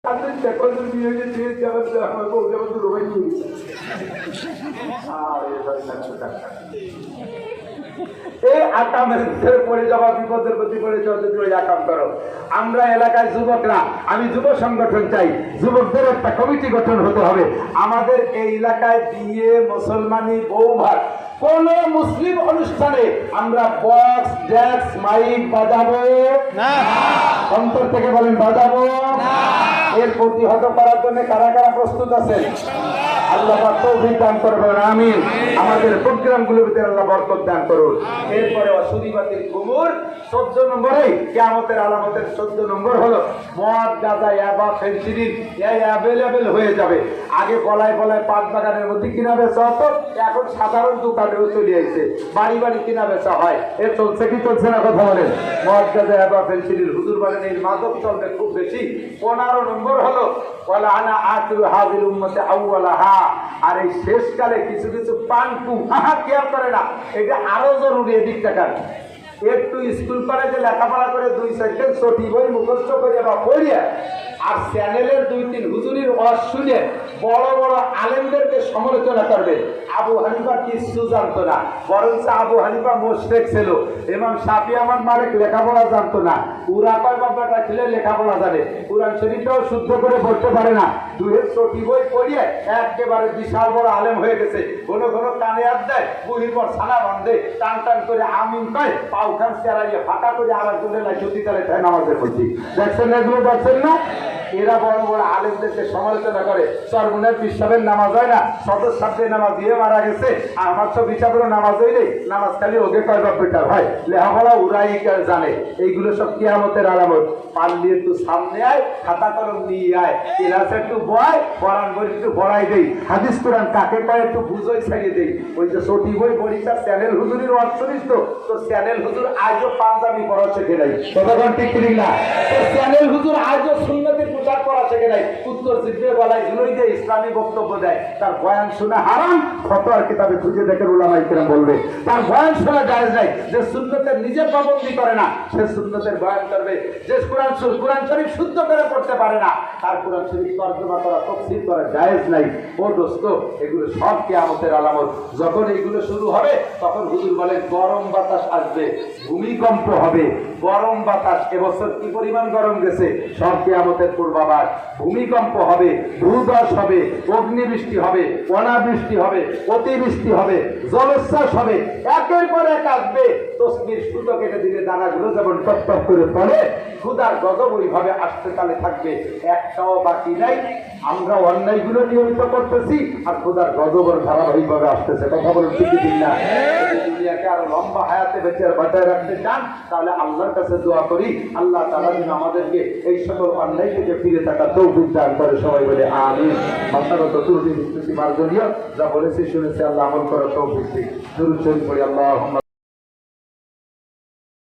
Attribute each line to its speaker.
Speaker 1: আমরা এলাকায় যুবকরা, আমি যুব সংগঠন চাই, যুবকদের একটা কমিটি গঠন হতে হবে। আমাদের এই এলাকায় বিয়ে, মুসলমানি, বৌভাত, কোন মুসলিম অনুষ্ঠানে আমরা বক্স, ডেক্স, মাইক বাজাবো না। অন্তর থেকে বলেন বাজাবো না। এর প্রতিহত করার জন্য কারা কারা প্রস্তুত আছেন? আল্লাহ পাক তৌফিক দান করবেন, আমিন। আমাদের প্রোগ্রামগুলোর ভিতরে আল্লাহ বরকত দান করুন। এরপরে অসুরিবাতির কুমুর 14 নম্বরে কিয়ামতের আলামতের 14 নম্বর হলো মদ, গাঁজা, ইয়াবা, ফেন্সিডিল অ্যাভেলেবেল হয়ে যাবে। আগে পলায় পলায় পাট বাগানের মধ্যে কিনা বেচা হতো, এখন সাধারণ দোকানেও চলে আসছে, বাড়ি বাড়ি কিনা বেচা হয়। এ চলছে কি চলছে না কথা বলেন? মদ, গাঁজা, ইয়াবা, ফেন্সিডিল, হুজুর বলেন এই মাদক চলবে খুব বেশি। 15 নম্বর হলো ওয়ালা আনা আখিরু হাযিল উম্মতি আউওয়ালাহা। আর এই শেষকালে কিছু কিছু পানপু কেয়ার করে না, এটা আরো জরুরি। এদিক টাকার একটু স্কুল কলেজে লেখাপড়া করে 2 সেকেন্ড ছটি বই মুখস্থ করে বা পড়িয়া আর চ্যানেলের 2-3 হুজুরির ওয়াজ শুনে বড় বড় আলেমদেরকে সমালোচনা করবে। আবু হানিফা কিছু জানতো না, বরঞ্চ আবু হানিফা মুশরিক ছিল। ইমাম শাফি আহমদ মালিক লেখাপড়া জানতো না, পুরা কয় বাবাটা ছেলে লেখাপড়া জানে, কোরআন শরীফটাও শুদ্ধ করে পড়তে পারে না, 2 ছটি বই পড়িয়ে একেবারে বিশাল বড় আলেম হয়ে গেছে। কোনো কোনো কানে হাত দেয়, বুহির পর ছানা বাঁধে, টান টান করে আমিন কয়, পাউ খান চেরাইয়ে ফাঁকা করে আবার করে জুতি তালে নামাজে পড়ছি। দেখছেন না এগুলো? দেখছেন না? এরা বড় বড় আলেমদেরকে সমালোচনা করে। সরমুনের পিসাবের নামাজ হয় না, সদর সাথে নামাজ দিয়ে মারা গেছে, আর আমার সব হিসাবেরও নামাজ হইলে নামাজ খালি ওকে কয় বেটার হয়, লেখাপড়া উড়াই জানে। এইগুলো সব কিয়ামতের আলামত। পারলি একটু সামনে আয়, খাতা কলম নিয়ে আয়, ক্লাসে একটু বয়, কোরআন বই একটু বড়াই দেই, হাদিস কোরআন কাকে কয় একটু বুঝোই ছাড়িয়ে দেই। ওই যে সটি বই পরীক্ষা চ্যানেল হুজুরির অর্থ নিস তো চ্যানেল হুজুর আজও পাঞ্জাবি পড়া শেখে নাই, কতক্ষণ ঠিক ঠিক না? চ্যানেল হুজুর আজও সুন্নতের প্রচার করা শেখে নাই, উত্তর জিজ্ঞে গলায় ঝুলই দিয়ে ইসলামী বক্তব্য দেয়। তার বয়ান শোনা হারাম, ফতোয়ার কিতাবে খুঁজে দেখেন উলামায়ে কেরাম বলবে। তার বয়ান শোনা জায়েজ নাই। যে সুন্নতের নিজে পাবন্দি করে না, সে সুন্নতের বয়ান করবে। যে কোরআন শরীফ শুদ্ধ করে পড়তে পারে না, তার কোরআন শরীফ তর্জমা করা, তাফসীর করা জায়েজ নাই। ও দোস্ত, এগুলো সব কিয়ামতের আলামত। যখন এগুলো শুরু হবে তখন হুজুর বলে গরম বাতাস আসবে, ভূমিকম্প হবে, গরম বাতাস। এবছর কি পরিমাণ গরম গেছে, সব কিয়ামতের পূর্বাভাস। ভূমিকম্প হবে, ভূধস হবে, অগ্নিবৃষ্টি হবে, অনাবৃষ্টি হবে, অতিবৃষ্টি হবে, জলোচ্ছ্বাস হবে, একের পর এক আসবে। তসবির সুতো কেটে দিলে দানাগুলো যেমন টপ টপ করে পড়ে, খুদার গজব ওইভাবে আসতে কালে থাকবে, একটাও বাকি নাই। আমরা অন্যায়গুলো নিয়মিত করতেছি, আর খুদার গজবের ধারাবাহিকভাবে আসতেছে। কথা বলুন ঠিক ঠিক না? দুনিয়াকে আরো লম্বা হায়াতে বেঁচে বাঁচায় রাখতে চান, তাহলে আল্লাহর কাছে দোয়া করি, আল্লাহ তাআলা যেন আমাদেরকে এই সকল অন্যায় থেকে ফিরে থাকা তৌফিক দান করে। সবাই বলে আমিন। মাশাআল্লাহ। ত্রুটি বিচ্যুতি মার্জনীয়, যা বলেছি শুনেছি, আল্লাহ আমল করার তৌফিক দিন। দুরূদ শরীফ পড়ি। আল্লাহুম্মা